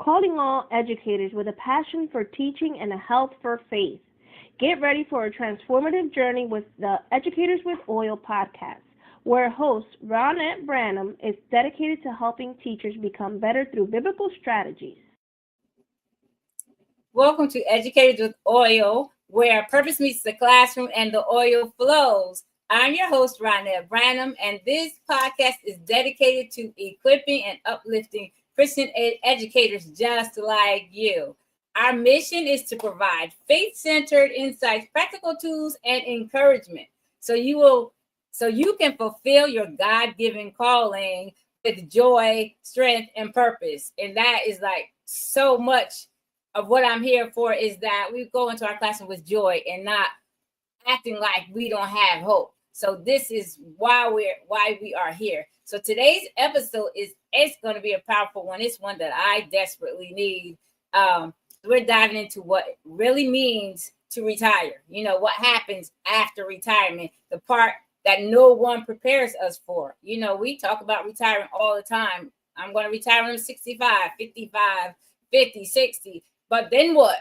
calling all educators with a passion for teaching and a health for faith. Get ready for a transformative journey with the Educators with Oil podcast, where host Ronnette Branham is dedicated to helping teachers become better through biblical strategies. Welcome to Educators with Oil, where purpose meets the classroom and the oil flows. I'm your host, Ronnette Branham, and this podcast is dedicated to equipping and uplifting Christian educators just like you. Our mission is to provide faith-centered insights, practical tools, and encouragement so you can fulfill your God-given calling with joy, strength, and purpose. And that is like so much of what I'm here for, is that we go into our classroom with joy and not acting like we don't have hope. So this is why we are here. So today's episode it's going to be a powerful one. It's one that I desperately need. We're diving into what it really means to retire. You know, what happens after retirement, the part that no one prepares us for. You know, we talk about retiring all the time. I'm going to retire when I'm 65, 55, 50, 60. But then what?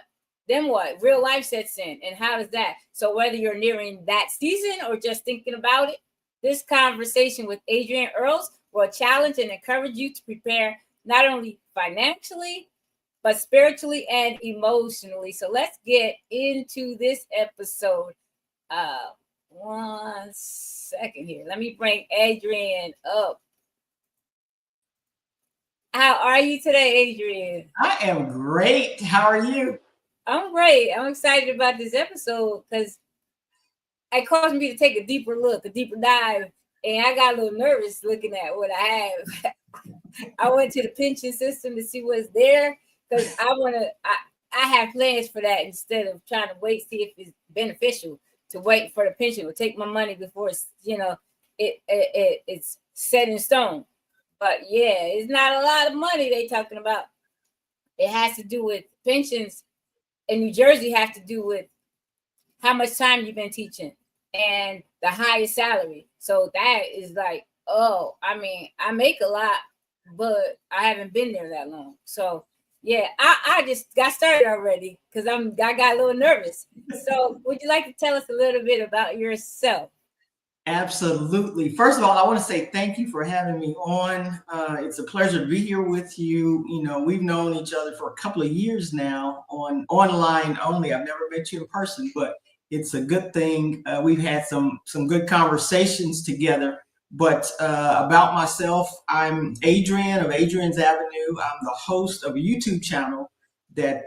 Then what? Real life sets in. And how does that? So whether you're nearing that season or just thinking about it, this conversation with Adrienne Earls will challenge and encourage you to prepare not only financially, but spiritually and emotionally. So let's get into this episode. 1 second here. Let me bring Adrienne up. How are you today, Adrienne? I am great. How are you? I'm great. I'm excited about this episode because it caused me to take a deeper look, a deeper dive, and I got a little nervous looking at what I have. I went to the pension system to see what's there because I have plans for that instead of trying to wait, see if it's beneficial to wait for the pension or take my money before it's, it's set in stone. But yeah, it's not a lot of money they talking about. It has to do with pensions in New Jersey, have to do with how much time you've been teaching and the highest salary. So that is like, I make a lot, but I haven't been there that long. So yeah, I just got started already because I got a little nervous. So would you like to tell us a little bit about yourself? Absolutely. First of all, I want to say thank you for having me on. It's a pleasure to be here with you. You know, we've known each other for a couple of years now online only. I've never met you in person, but it's a good thing. We've had some good conversations together. But about myself, I'm Adrienne of Adrienne's Avenue. I'm the host of a YouTube channel that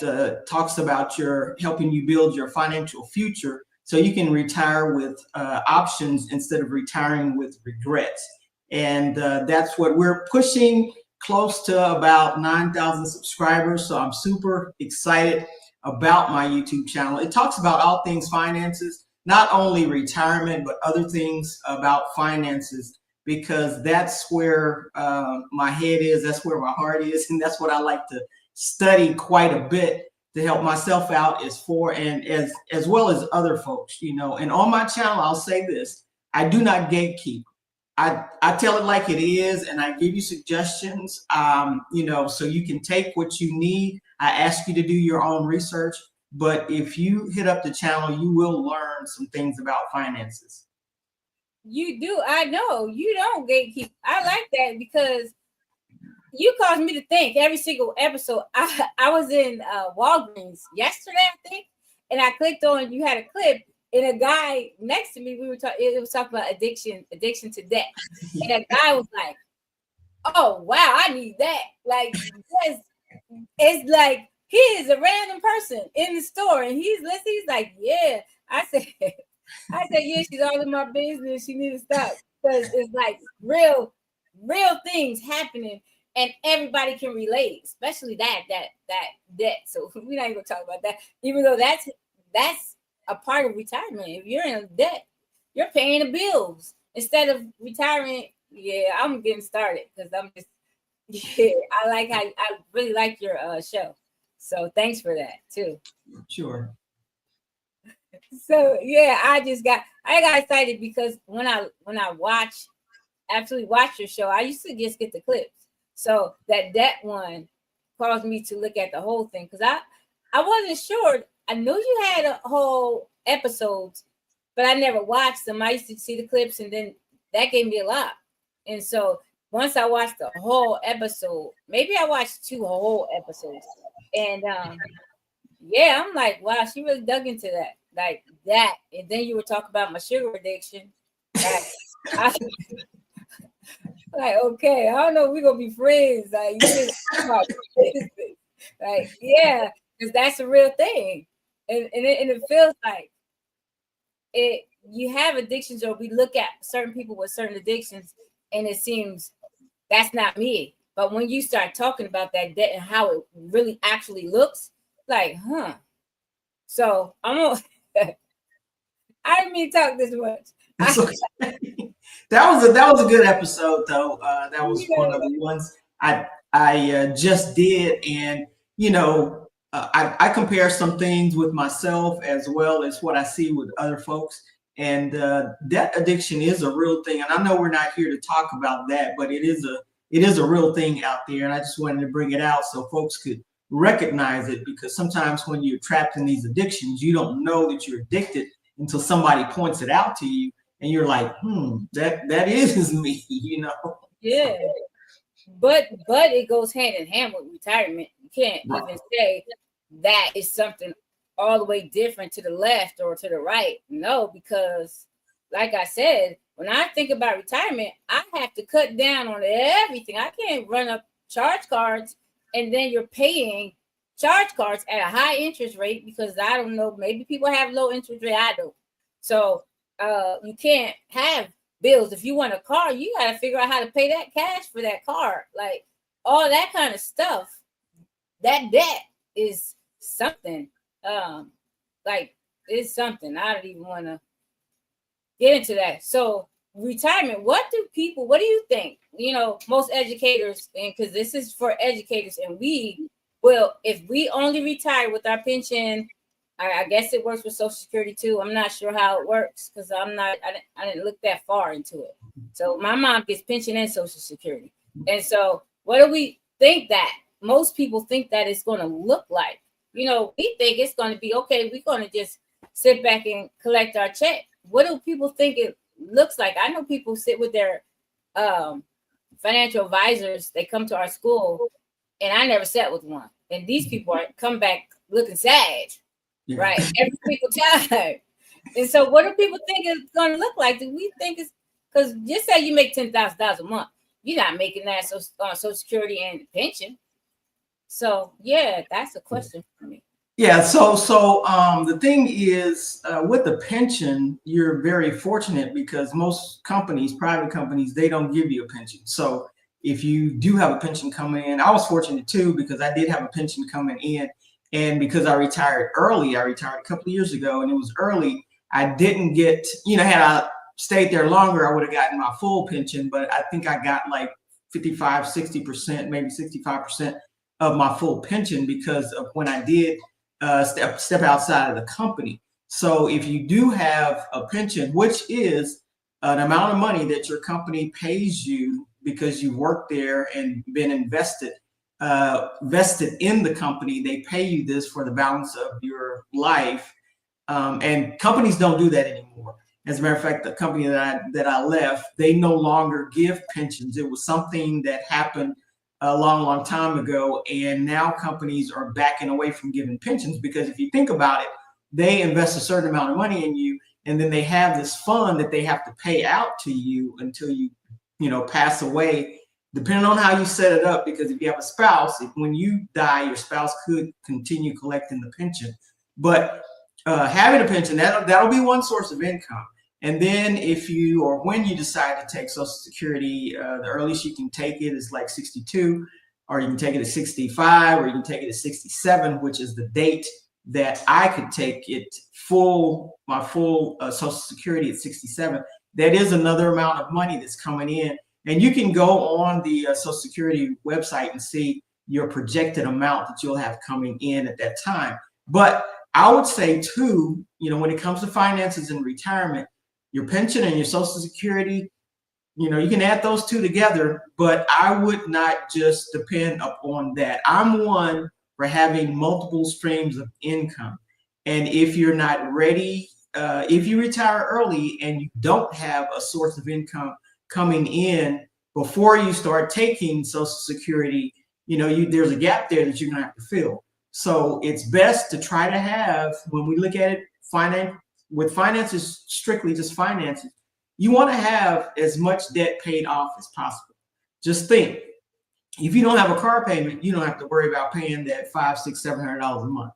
talks about helping you build your financial future, so you can retire with options instead of retiring with regrets. And that's what we're pushing, close to about 9,000 subscribers. So I'm super excited about my YouTube channel. It talks about all things finances, not only retirement, but other things about finances, because that's where my head is, that's where my heart is, and that's what I like to study quite a bit to help myself out and as well as other folks, you know. And on my channel, I'll say this: I do not gatekeep. I tell it like it is, and I give you suggestions, so you can take what you need. I ask you to do your own research, but if you hit up the channel, you will learn some things about finances. You do. I know you don't gatekeep. I like that because you caused me to think every single episode. I was in Walgreens yesterday, I think, and I clicked on, you had a clip, and a guy next to me, it was talking about addiction to debt. And a guy was like, oh, wow, I need that. Like, it's like, he is a random person in the store, and he's listening. He's like, yeah. I said, yeah, she's all in my business. She needs to stop, because it's like real things happening. And everybody can relate, especially that debt. So we're not even gonna talk about that, even though that's a part of retirement. If you're in debt, you're paying the bills instead of retiring. Yeah, I'm getting started because I really like your show. So thanks for that too. Sure. So yeah, I got excited because when I actually watch your show, I used to just get the clips. So that one, caused me to look at the whole thing, because I wasn't sure. I knew you had a whole episodes, but I never watched them. I used to see the clips, and then that gave me a lot. And so once I watched the whole episode, maybe I watched 2 whole episodes, and yeah, I'm like, wow, she really dug into that, like that. And then you were talking about my sugar addiction. Like, like, okay, I don't know if we're gonna be friends. Like, you just talk about business. Like, yeah, because that's a real thing, and it feels like it. You have addictions, or we look at certain people with certain addictions, and it seems that's not me. But when you start talking about that and how it really actually looks, like, huh? So I'm gonna. I didn't mean to talk this much. Okay. That was a good episode, though. That was one of the ones I just did, and I compare some things with myself as well as what I see with other folks. And that addiction is a real thing, and I know we're not here to talk about that, but it is a real thing out there, and I just wanted to bring it out so folks could recognize it, because sometimes when you're trapped in these addictions, you don't know that you're addicted until somebody points it out to you, and you're like, that is me, Yeah, but it goes hand in hand with retirement. You can't even say that is something all the way different to the left or to the right. No, because like I said, when I think about retirement, I have to cut down on everything. I can't run up charge cards, and then you're paying charge cards at a high interest rate, because I don't know, maybe people have low interest rate. I don't. So you can't have bills. If you want a car, you got to figure out how to pay that cash for that car. Like, all that kind of stuff. That debt is something. Like, it's something. I don't even want to get into that. So retirement, what do you think? Most educators, and because this is for educators, and if we only retire with our pension, I guess it works with Social Security too. I'm not sure how it works, because I didn't look that far into it. So my mom gets pension and Social Security. And so what do we think that most people think that it's going to look like? We think it's going to be okay. We're going to just sit back and collect our check. What do people think it looks like? I know people sit with their financial advisors. They come to our school, and I never sat with one. And these people come back looking sad, right? Every single time. And so what do people think it's going to look like? Do we think it's, because just say you make $10,000 a month, you're not making that on Social Security and pension. So yeah, that's a question for me. Yeah. So the thing is, with the pension, you're very fortunate, because most companies, private companies, they don't give you a pension. So if you do have a pension coming in, I was fortunate too, because I did have a pension coming in, and because I retired early, I retired a couple of years ago, and it was early. I didn't get, had I stayed there longer, I would have gotten my full pension, but I think I got like 55, 60%, maybe 65% of my full pension, because of when I did step outside of the company. So if you do have a pension, which is an amount of money that your company pays you because you worked there and been vested in the company, they pay you this for the balance of your life. And companies don't do that anymore. As a matter of fact, the company that I left, they no longer give pensions. It was something that happened a long time ago, and now companies are backing away from giving pensions, because if you think about it, they invest a certain amount of money in you, and then they have this fund that they have to pay out to you until you pass away, depending on how you set it up. Because if you have a spouse, when you die, your spouse could continue collecting the pension. But having a pension, that'll be one source of income. And then when you decide to take Social Security, the earliest you can take it is like 62, or you can take it at 65, or you can take it at 67, which is the date that I could take it my full Social Security at 67. That is another amount of money that's coming in. And you can go on the Social Security website and see your projected amount that you'll have coming in at that time. But I would say too, when it comes to finances and retirement, your pension and your Social Security, You can add those two together, but I would not just depend upon that. I'm one for having multiple streams of income. And if you're not ready, if you retire early and you don't have a source of income coming in before you start taking Social Security, there's a gap there that you're gonna have to fill. So it's best to try to have, when we look at it, finances, strictly just finances, you want to have as much debt paid off as possible. Just think, if you don't have a car payment, you don't have to worry about paying that $500, $600, $700 a month.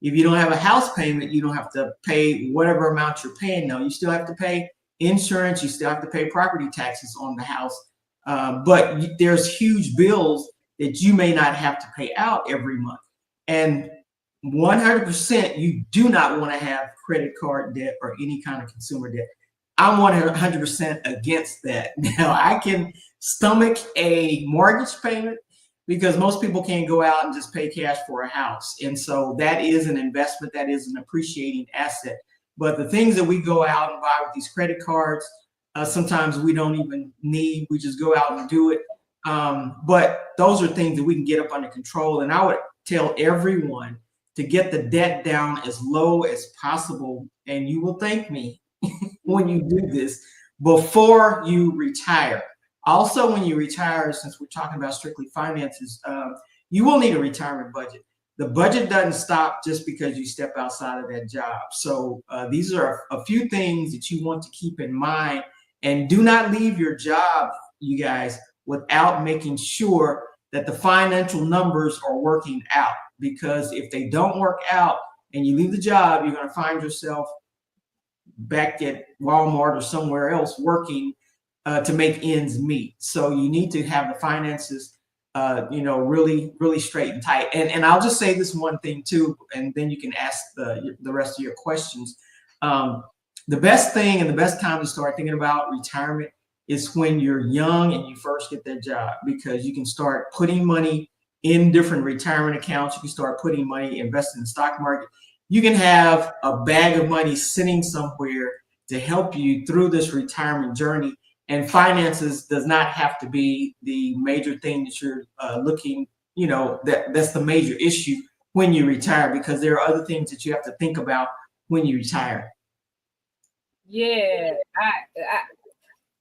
If you don't have a house payment, you don't have to pay whatever amount you're paying now. You still have to pay insurance. You still have to pay property taxes on the house. But there's huge bills that you may not have to pay out every month. And 100%, you do not want to have credit card debt or any kind of consumer debt. I'm 100% against that. Now, I can stomach a mortgage payment because most people can't go out and just pay cash for a house. And so that is an investment, that is an appreciating asset. But the things that we go out and buy with these credit cards, sometimes we don't even need, we just go out and do it. But those are things that we can get up under control. And I would tell everyone to get the debt down as low as possible. And you will thank me when you do this before you retire. Also, when you retire, since we're talking about strictly finances, you will need a retirement budget. The budget doesn't stop just because you step outside of that job. So these are a few things that you want to keep in mind. And do not leave your job, you guys, without making sure that the financial numbers are working out. Because if they don't work out and you leave the job, you're going to find yourself back at Walmart or somewhere else working to make ends meet. So you need to have the finances, really, really straight and tight. And I'll just say this one thing too, and then you can ask the rest of your questions. The best thing and the best time to start thinking about retirement is when you're young and you first get that job, because you can start putting money in different retirement accounts. You can start putting money, investing in the stock market. You can have a bag of money sitting somewhere to help you through this retirement journey. And finances does not have to be the major thing that you're looking, that's the major issue when you retire, because there are other things that you have to think about when you retire. Yeah,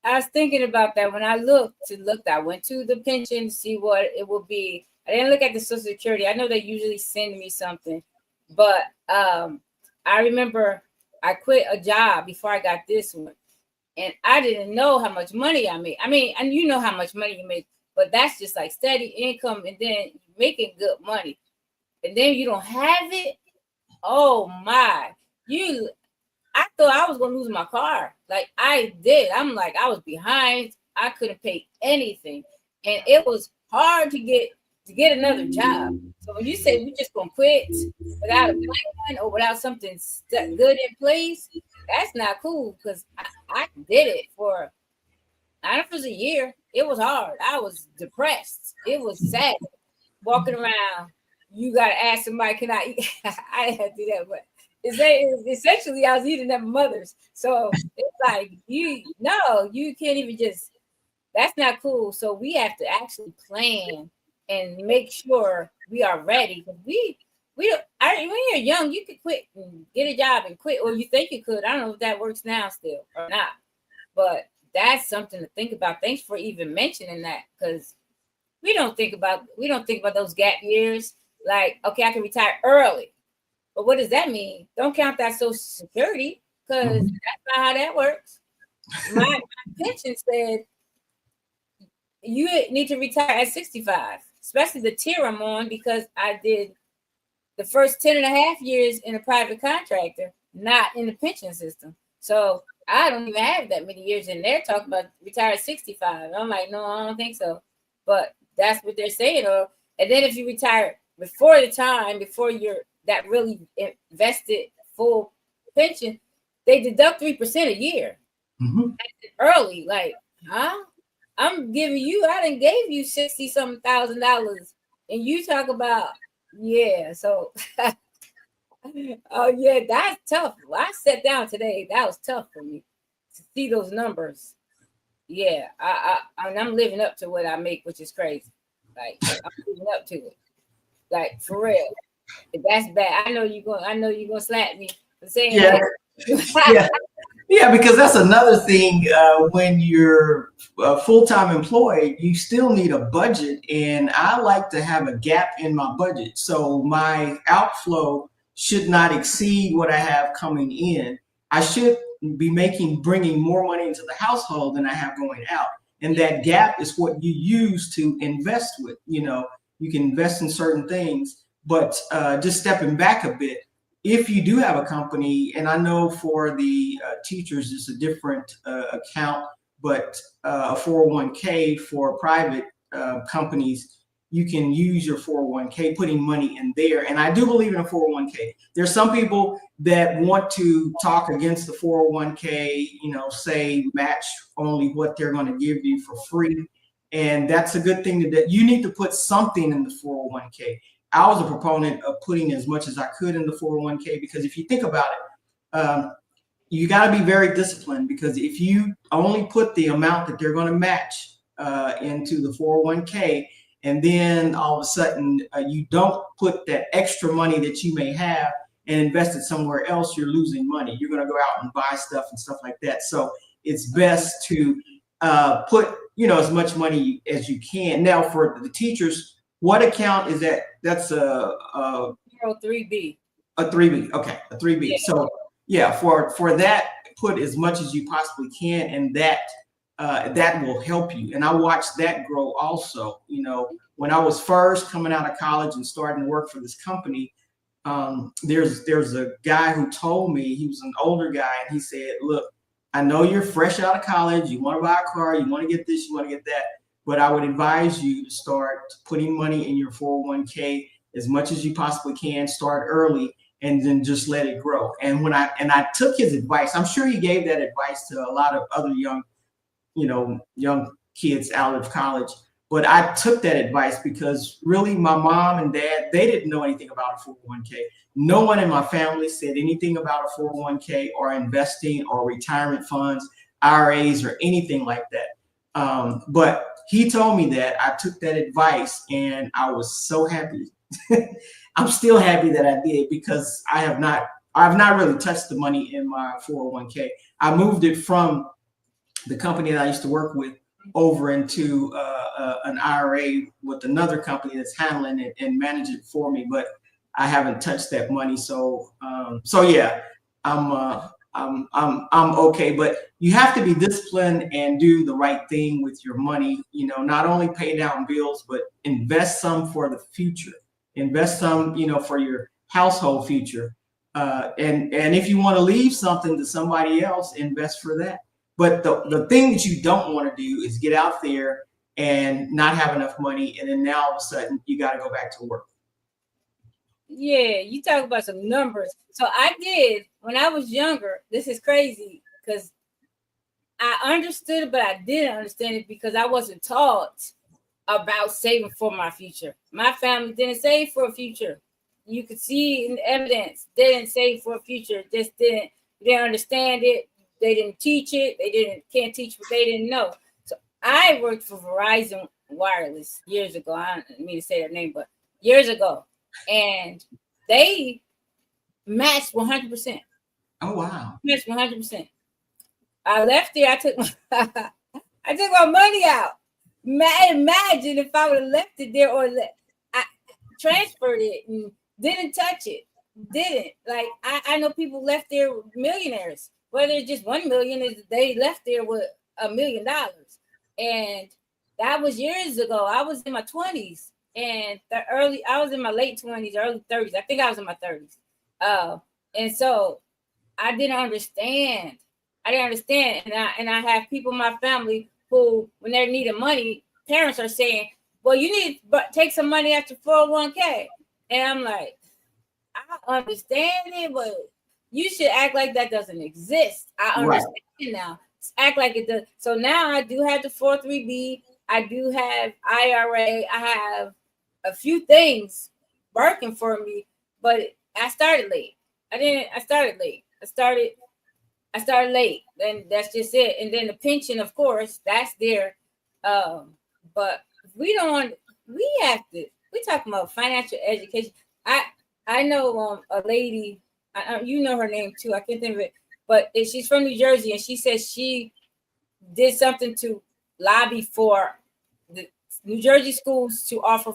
I was thinking about that when I looked. I went to the pension to see what it would be. I didn't look at the Social Security. I know they usually send me something, but I remember I quit a job before I got this one, and I didn't know how much money I made. I mean, and you know how much money you make, but that's just like steady income, and then making good money, and then you don't have it. Oh my, I thought I was gonna lose my car. Like I did. I'm like, I was behind. I couldn't pay anything, and it was hard to get another job. So when you say we just gonna quit without a plan or without something good in place, that's not cool. Because I did it for, I don't know if it was a year. It was hard. I was depressed. It was sad. Walking around, you gotta ask somebody, can I eat? I had to do that, but essentially I was eating at my mother's. So it's like you can't even just, that's not cool. So we have to actually plan and make sure we are ready. When you're young, you could quit and get a job and quit, or you think you could. I don't know if that works now still or not, but that's something to think about. Thanks for even mentioning that, because we don't think about those gap years. Like, okay, I can retire early, but what does that mean? Don't count that Social Security, because that's not how that works. My pension said you need to retire at 65, especially the tier I'm on, because I did the first 10 and a half years in a private contractor, not in the pension system. So I don't even have that many years, and they're talking about retire at 65. I'm like, no, I don't think so. But that's what they're saying. And then if you retire before you're that really invested full pension, they deduct 3% a year. Early, like, huh? I'm giving you, I done gave you $60-something thousand, and you talk about, yeah. So, oh yeah, that's tough. I sat down today. That was tough for me to see those numbers. Yeah, I'm living up to what I make, which is crazy. Like I'm living up to it. Like for real. If that's bad, I know you're gonna slap me for saying Yeah, that. yeah. Yeah, because that's another thing. When you're full-time employed, you still need a budget, and I like to have a gap in my budget. So my outflow should not exceed what I have coming in. I should be bringing more money into the household than I have going out. And that gap is what you use to invest with. You can invest in certain things, but just stepping back a bit, if you do have a company, and I know for the teachers it's a different account, but a 401k for private companies, you can use your 401k, putting money in there. And I do believe in a 401k. There's some people that want to talk against the 401k, say match only what they're going to give you for free. And that's a good thing that you need to put something in the 401k. I was a proponent of putting as much as I could in the 401k, because if you think about it, you got to be very disciplined, because if you only put the amount that they're going to match into the 401k, and then all of a sudden you don't put that extra money that you may have and invest it somewhere else, you're losing money. You're going to go out and buy stuff and stuff like that. So it's best to put as much money as you can. Now for the teachers, what account is that? That's a 3B. A 3B. Okay, a 3B. Yeah. So yeah, for that, put as much as you possibly can, and that will help you. And I watched that grow also. When I was first coming out of college and starting to work for this company, there's a guy who told me, he was an older guy, and he said, "Look, I know you're fresh out of college. You want to buy a car. You want to get this. You want to get that. But I would advise you to start putting money in your 401k as much as you possibly can. Start early, and then just let it grow." And I took his advice. I'm sure he gave that advice to a lot of other young kids out of college. But I took that advice because really my mom and dad, they didn't know anything about a 401k. No one in my family said anything about a 401k or investing or retirement funds, IRAs, or anything like that. But he told me that. I took that advice, and I was so happy. I'm still happy that I did, because I've not really touched the money in my 401k. I moved it from the company that I used to work with over into an IRA with another company that's handling it and managing it for me, but I haven't touched that money. So yeah, I'm okay. But you have to be disciplined and do the right thing with your money. Not only pay down bills, but invest some for the future. Invest some, for your household future. And if you want to leave something to somebody else, invest for that. But the thing that you don't want to do is get out there and not have enough money, and then now all of a sudden you got to go back to work. Yeah, you talk about some numbers. So I did when I was younger. This is crazy because I understood it, but I didn't understand it because I wasn't taught about saving for my future. My family didn't save for a future. You could see in the evidence, they didn't save for a future. Just didn't understand it. They didn't teach it. Can't teach what they didn't know. So I worked for Verizon Wireless years ago. I don't mean to say that name, but years ago. And they matched 100%. Oh, wow. Matched 100%. I left there. I took my money out. Imagine if I would have left it there, or I transferred it and didn't touch it. Didn't. Like, I know people left there millionaires. Whether it's just 1 million, is they left there with $1 million. And that was years ago. I was in my 20s. And I was in my late 20s, early 30s. I think I was in my 30s. And so I didn't understand. And I have people in my family who, when they're needing money, parents are saying, well, you need to take some money out your 401k. And I'm like, I understand it, but you should act like that doesn't exist. I understand it now. Act like it does. So now I do have the 403B. I do have IRA. I have a few things working for me, but I started late. I started I started late. Then that's just it. And then the pension, of course, that's there. But we have to. We talking about financial education. I know a lady. You know her name too. I can't think of it. But she's from New Jersey, and she says she did something to lobby for the New Jersey schools to offer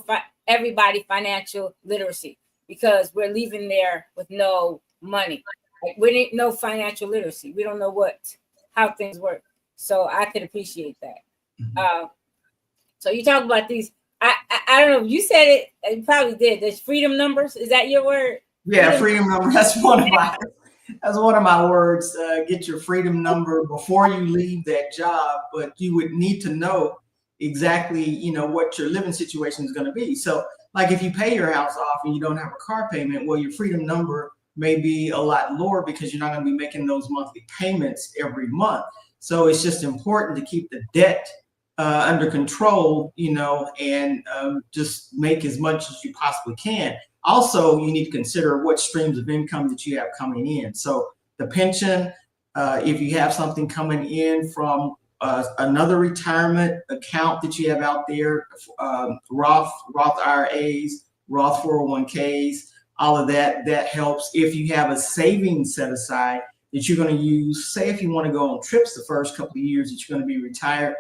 everybody financial literacy, because we're leaving there with no money. Like, we didn't know financial literacy. We don't know how things work. So I could appreciate that. Mm-hmm. So you talk about these. I don't know. You said it. You probably did. There's freedom numbers. Is that your word? Yeah, freedom number. That's one of my words. Get your freedom number before you leave that job. But you would need to know exactly, what your living situation is going to be. So, like, if you pay your house off and you don't have a car payment, well, your freedom number may be a lot lower because you're not going to be making those monthly payments every month. So it's just important to keep the debt under control, and just make as much as you possibly can. Also, you need to consider what streams of income that you have coming in. So the pension, if you have something coming in from another retirement account that you have out there, Roth IRAs, Roth 401ks, all of that helps. If you have a savings set aside that you're going to use, say if you want to go on trips the first couple of years that you're going to be retired,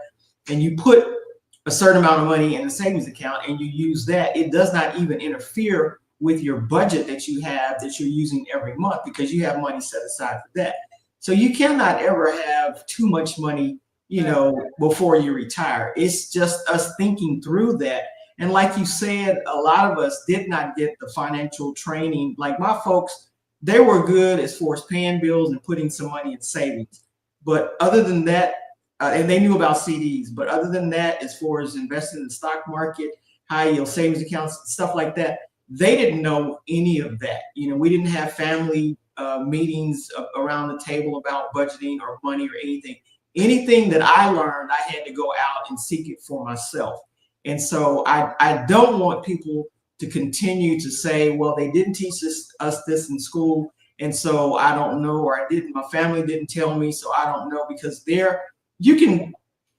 and you put a certain amount of money in a savings account and you use that, it does not even interfere with your budget that you have that you're using every month, because you have money set aside for that. So you cannot ever have too much money, before you retire. It's just us thinking through that. And like you said, a lot of us did not get the financial training. Like my folks, they were good as far as paying bills and putting some money in savings. But other than that, and they knew about CDs, but other than that, as far as investing in the stock market, high yield savings accounts, stuff like that, they didn't know any of that. We didn't have family meetings around the table about budgeting or money or anything. Anything that I learned, I had to go out and seek it for myself. And so I don't want people to continue to say, well, they didn't teach us this in school, and so I don't know, or my family didn't tell me, so I don't know, because you can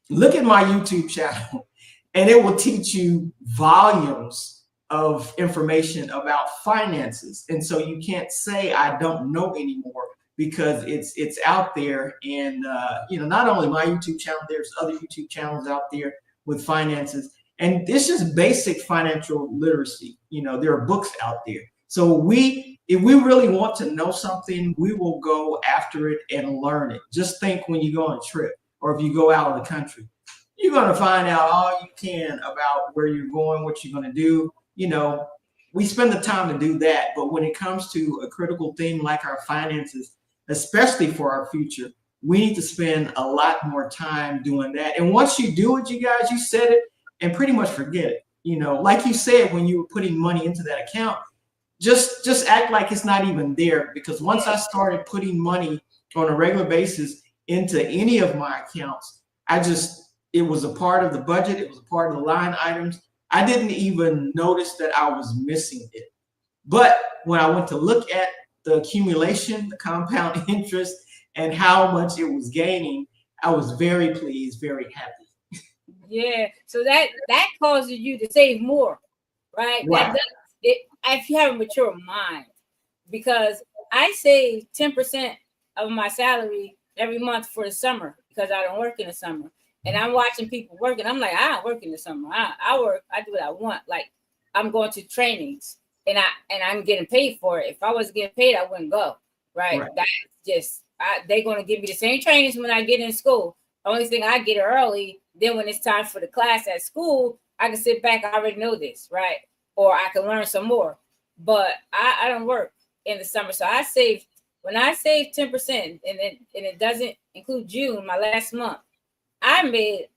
look at my YouTube channel and it will teach you volumes of information about finances. And so you can't say I don't know anymore, because it's out there. And not only my YouTube channel, there's other YouTube channels out there with finances. And it's just basic financial literacy. There are books out there. So if we really want to know something, we will go after it and learn it. Just think, when you go on a trip, or if you go out of the country, you're going to find out all you can about where you're going, what you're going to do. We spend the time to do that. But when it comes to a critical thing like our finances, especially for our future, we need to spend a lot more time doing that. And once you do it, you guys, you said it, and pretty much forget it. Like you said, when you were putting money into that account, just act like it's not even there. Because once I started putting money on a regular basis into any of my accounts, it was a part of the budget. It was a part of the line items. I didn't even notice that I was missing it. But when I went to look at the accumulation, the compound interest, and how much it was gaining, I was very pleased, very happy. Yeah. So that causes you to save more, right? Right. If you have a mature mind, because I save 10% of my salary every month for the summer, because I don't work in the summer. And I'm watching people working. I'm like, I don't work in the summer. I work. I do what I want. Like, I'm going to trainings, and I'm getting paid for it. If I wasn't getting paid, I wouldn't go. Right? That's just they're going to give me the same trainings when I get in school. The only thing, I get early. Then when it's time for the class at school, I can sit back. I already know this, right? Or I can learn some more. But I don't work in the summer, so I save. When I save 10%, and it doesn't include June, my last month, I made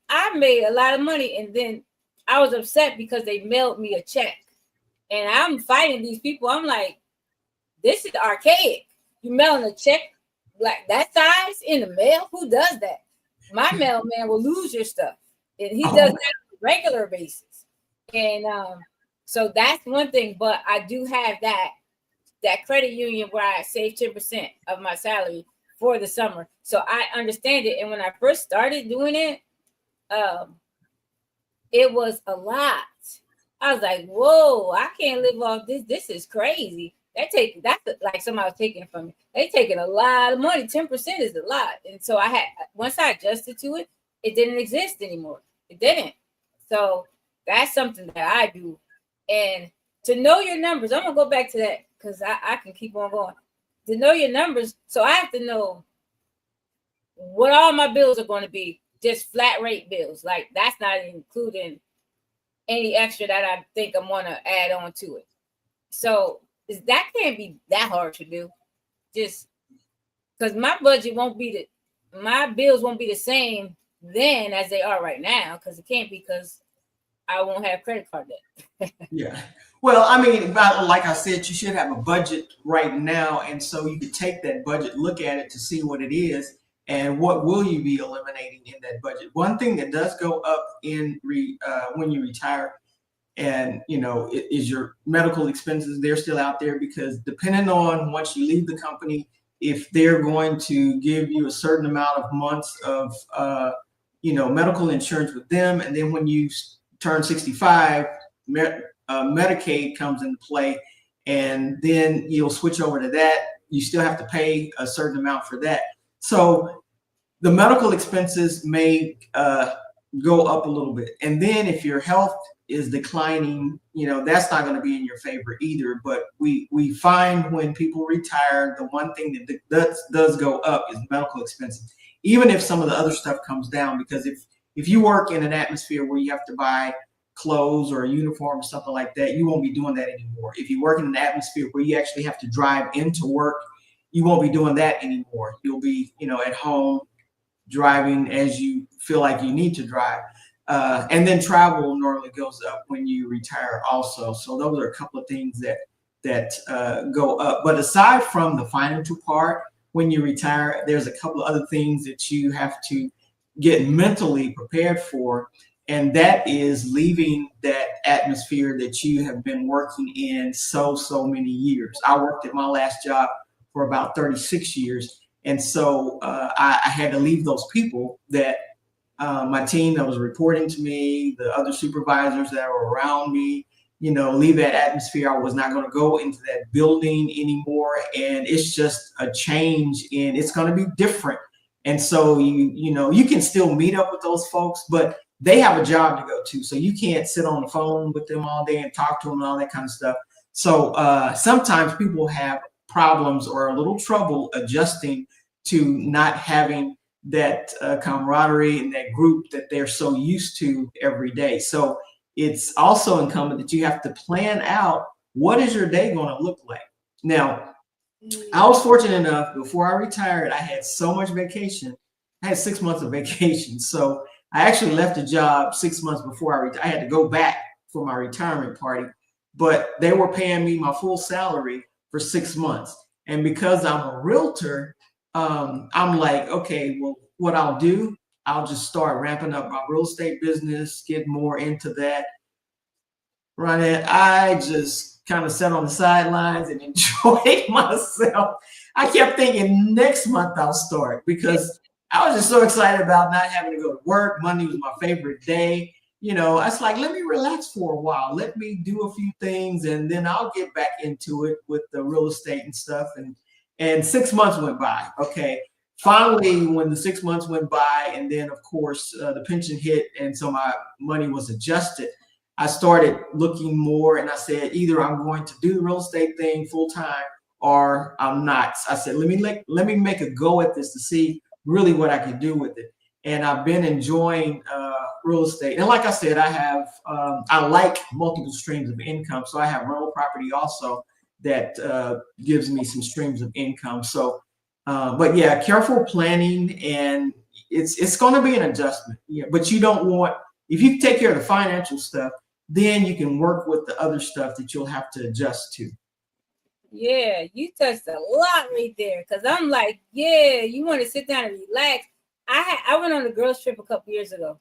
a lot of money. And then I was upset because they mailed me a check, and I'm fighting these people. I'm like, this is archaic. You mailing a check like that size in the mail? Who does that? My mailman will lose your stuff, and he does that on a regular basis. And so that's one thing. But I do have that credit union where I save 10% of my salary for the summer. So I understand it. And when I first started doing it, it was a lot. I was like, whoa, I can't live off this. This is crazy. That's like somebody was taking it from me. They taking a lot of money. 10% is a lot. And so once I adjusted to it, it didn't exist anymore. It didn't. So that's something that I do. And to know your numbers, I'm gonna go back to that because I can keep on going. To know your numbers, so I have to know what all my bills are going to be, just flat rate bills. Like that's not including any extra that I think I'm going to add on to it. So that can't be that hard to do. Just because my budget my bills won't be the same then as they are right now, because it can't be, because I won't have credit card debt. Yeah. Well, I mean, like I said, you should have a budget right now. And so you could take that budget, look at it to see what it is and what will you be eliminating in that budget. One thing that does go up when you retire, and is your medical expenses. They're still out there because depending on once you leave the company, if they're going to give you a certain amount of months of medical insurance with them, and then when you turn 65, Medicaid comes into play, and then you'll switch over to that. You still have to pay a certain amount for that. So the medical expenses may go up a little bit. And then if your health is declining, that's not going to be in your favor either. But we find when people retire, the one thing that does go up is medical expenses, even if some of the other stuff comes down. Because if you work in an atmosphere where you have to buy clothes or a uniform or something like that, you won't be doing that anymore. If you work in an atmosphere where you actually have to drive into work, you won't be doing that anymore. You'll be, at home driving as you feel like you need to drive. And then travel normally goes up when you retire also. So those are a couple of things that go up. But aside from the financial part, when you retire, there's a couple of other things that you have to get mentally prepared for. And that is leaving that atmosphere that you have been working in so many years. I worked at my last job for about 36 years. And so I had to leave those people that my team that was reporting to me, the other supervisors that were around me, leave that atmosphere. I was not going to go into that building anymore. And it's just a change, and it's going to be different. And so you can still meet up with those folks, but they have a job to go to. So you can't sit on the phone with them all day and talk to them and all that kind of stuff. So sometimes people have problems or a little trouble adjusting to not having that camaraderie and that group that they're so used to every day. So it's also incumbent that you have to plan out, what is your day going to look like? Now, I was fortunate enough, before I retired, I had so much vacation. I had 6 months of vacation. So I actually left the job 6 months before I retired. I had to go back for my retirement party, but they were paying me my full salary for 6 months. And because I'm a realtor, I'm like, okay, well, what I'll do, I'll just start ramping up my real estate business, get more into that. Ronnette, I just kind of sat on the sidelines and enjoyed myself. I kept thinking next month I'll start, because I was just so excited about not having to go to work. Monday was my favorite day. I was like, let me relax for a while. Let me do a few things, and then I'll get back into it with the real estate and stuff. And 6 months went by. Okay. Finally, when the 6 months went by, and then of course the pension hit, and so my money was adjusted, I started looking more, and I said, either I'm going to do the real estate thing full time or I'm not. I said, let me make a go at this to see really what I can do with it. And I've been enjoying real estate. And like I said, I like multiple streams of income. So I have rental property also that gives me some streams of income. So, but yeah, careful planning, and it's going to be an adjustment. Yeah, but you don't want, if you take care of the financial stuff, then you can work with the other stuff that you'll have to adjust to. Yeah, you touched a lot right there, because I'm like, yeah, you want to sit down and relax. I went on a girls trip a couple years ago.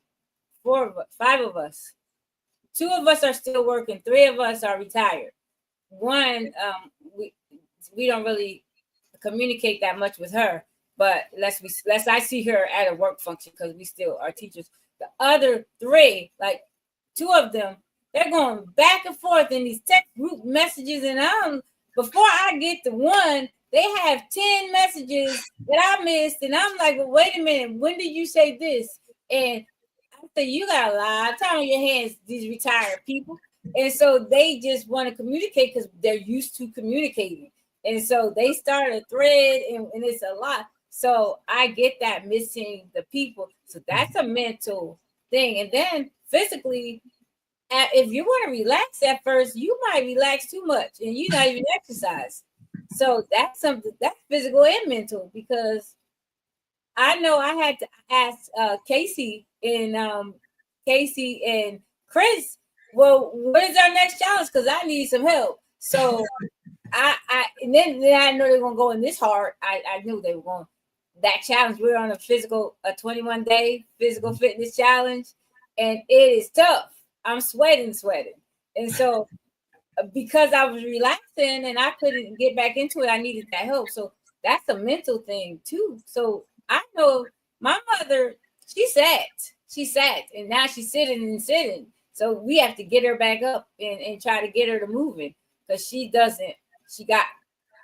5 of us. 2 of us are still working. 3 of us are retired. One, we don't really communicate that much with her. but let's I see her at a work function because we still are teachers. The other three, like two of them, they're going back and forth in these text group messages, and before I get to one, they have 10 messages that I missed, and I'm like, well, wait a minute, when did you say this? And I say, you got a lot of time on your hands, these retired people. And so they just want to communicate because they're used to communicating. And so they start a thread, and it's a lot. So I get that missing the people. So that's a mental thing. And then physically, if you want to relax at first, you might relax too much and you're not even exercise. So that's something that's physical and mental, because I know I had to ask Casey and Chris, well, what is our next challenge? Because I need some help. So and then I know they're gonna go in this hard. I knew they were going that challenge. We're on a 21-day physical fitness challenge, and it is tough. I'm sweating. And so because I was relaxing and I couldn't get back into it, I needed that help. So that's a mental thing too. So I know my mother, she sat, and now she's sitting. So we have to get her back up and try to get her to moving, because she got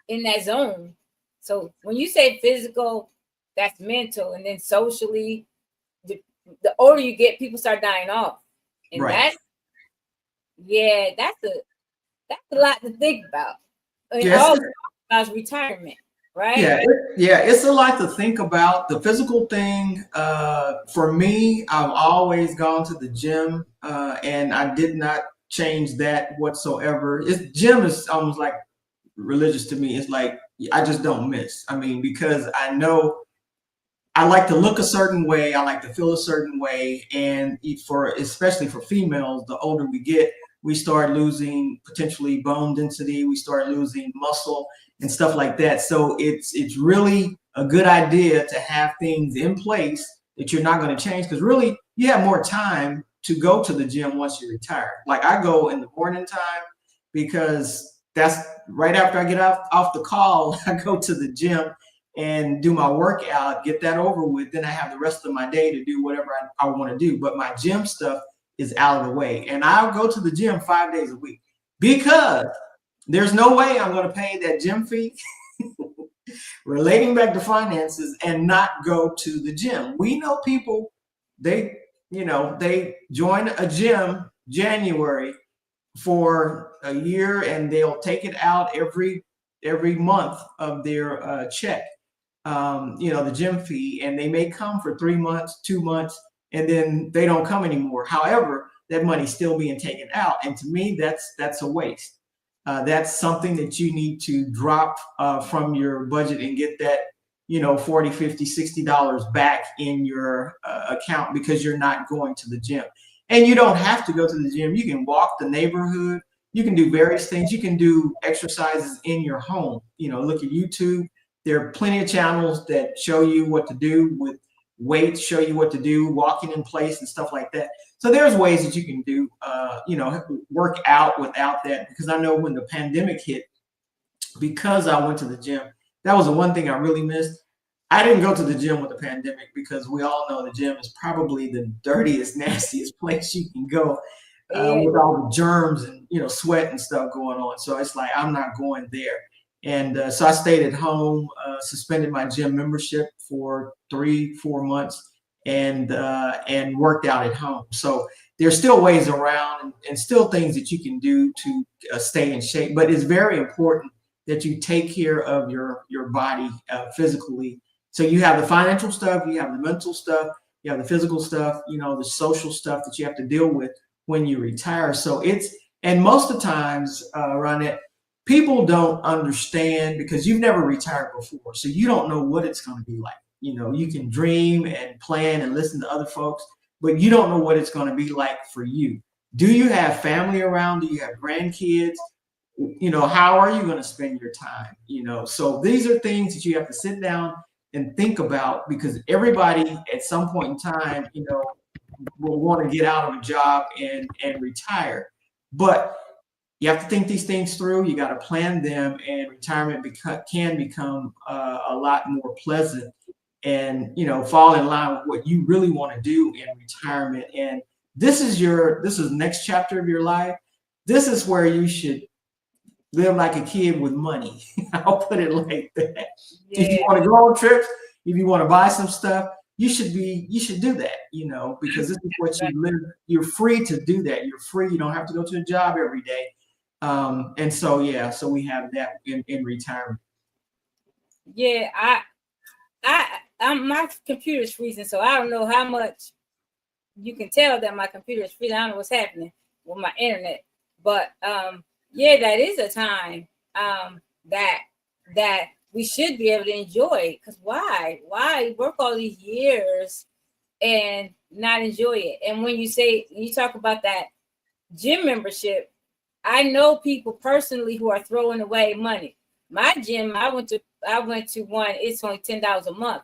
in that zone. So when you say physical, that's mental. And then socially, the older you get, people start dying off. And right. that's a lot to think about. Yes. All about retirement, right? Yeah, it's a lot to think about. The physical thing, for me, I've always gone to the gym, and I did not change that whatsoever. Gym is almost like religious to me. It's like I just don't miss. I mean, because I know I like to look a certain way, I like to feel a certain way, and especially for females, the older we get, we start losing potentially bone density, we start losing muscle and stuff like that. So it's really a good idea to have things in place that you're not going to change, because really you have more time to go to the gym once you retire. Like I go in the morning time because that's right after I get off the call, I go to the gym and do my workout, get that over with. Then I have the rest of my day to do whatever I want to do. But my gym stuff is out of the way. And I'll go to the gym 5 days a week, because there's no way I'm going to pay that gym fee relating back to finances and not go to the gym. We know people, they join a gym January for a year, and they'll take it out every month of their check, the gym fee, and they may come for 3 months, 2 months, and then they don't come anymore. However, that money's still being taken out, and to me, that's a waste. That's something that you need to drop from your budget and get that $40, $50, $60 back in your account, because you're not going to the gym. And you don't have to go to the gym. You can walk the neighborhood. You can do various things. You can do exercises in your home. Look at YouTube. There are plenty of channels that show you what to do with weights, show you what to do, walking in place and stuff like that. So there's ways that you can do, work out without that. Because I know when the pandemic hit, because I went to the gym, that was the one thing I really missed. I didn't go to the gym with the pandemic, because we all know the gym is probably the dirtiest, nastiest place you can go, with all the germs and sweat and stuff going on. So it's like, I'm not going there. And so I stayed at home, suspended my gym membership for 3-4 months, and worked out at home. So there's still ways around, and still things that you can do to stay in shape. But it's very important that you take care of your body physically. So you have the financial stuff, you have the mental stuff, you have the physical stuff, the social stuff that you have to deal with when you retire. So and most of the times, Ronnette, people don't understand, because you've never retired before. So you don't know what it's going to be like. You can dream and plan and listen to other folks, but you don't know what it's going to be like for you. Do you have family around? Do you have grandkids? How are you going to spend your time? So these are things that you have to sit down and think about, because everybody at some point in time, will want to get out of a job and retire. But you have to think these things through. You got to plan them, and retirement can become a lot more pleasant and, fall in line with what you really want to do in retirement. And this is the next chapter of your life. This is where you should live like a kid with money. I'll put it like that. Yeah. If you want to go on trips, if you want to buy some stuff, you should do that, because this is what you live. You're free to do that. You're free. You don't have to go to a job every day. And so we have that in retirement. Yeah, I'm my computer's freezing, so I don't know how much you can tell that my computer is freezing. I don't know what's happening with my internet, but that is a time that we should be able to enjoy. Because why work all these years and not enjoy it? And when you talk about that gym membership, I know people personally who are throwing away money. My gym, I went to one. It's only $10 a month.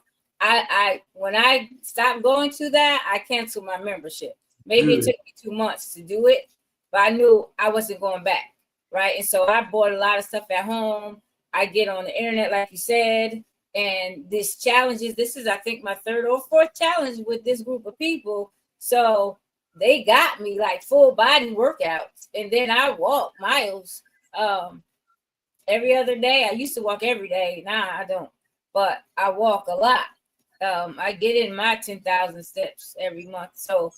When I stopped going to that, I canceled my membership. Maybe it took me 2 months to do it, but I knew I wasn't going back, right? And so I bought a lot of stuff at home. I get on the internet, like you said, and this is, I think, my third or fourth challenge with this group of people. So they got me like full body workouts, and then I walk miles every other day. I used to walk every day. Now I don't, but I walk a lot. I get in my 10,000 steps every month. So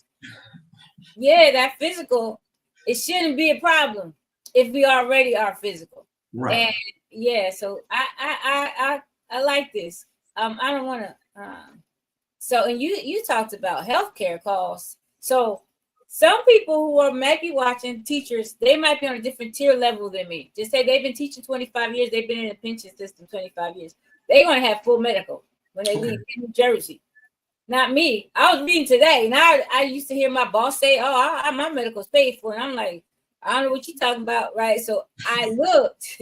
that physical, it shouldn't be a problem if we already are physical. Right. And so I like this. I don't want to. And you talked about healthcare costs. So some people who are maybe watching, teachers, they might be on a different tier level than me. Just say they've been teaching 25 years. They've been in the pension system 25 years. They want to have full medical when they leave New Jersey. Not me. I was reading today. Now I used to hear my boss say, my medical's paid for. And I'm like, I don't know what you're talking about, right? So I looked,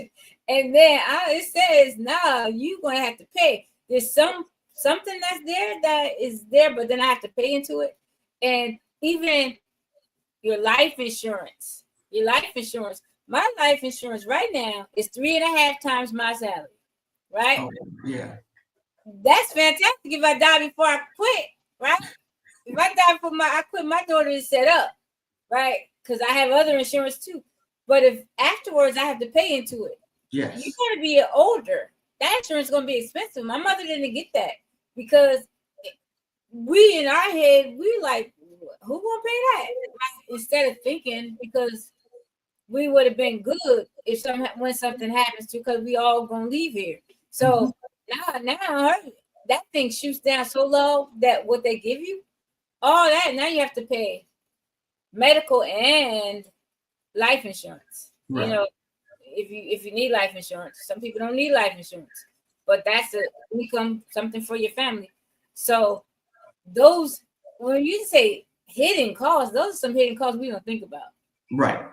and then it says, no, you're going to have to pay. There's something that's there that is there, but then I have to pay into it. And even your life insurance, my life insurance right now is 3.5 times my salary, right? Oh, yeah. That's fantastic if I die before I quit, right? If I die before I quit, my daughter is set up, right? Because I have other insurance too. But if afterwards I have to pay into it, you're going to be older. That insurance is going to be expensive. My mother didn't get that because we in our head, we like, who going to pay that? Instead of thinking, because we would have been good if when something happens to, because we all going to leave here. So now that thing shoots down so low that what they give you, all that, now you have to pay medical and life insurance. Right. If you need life insurance, some people don't need life insurance, but that's something for your family. So those, when you say hidden costs, those are some hidden costs we don't think about. Right.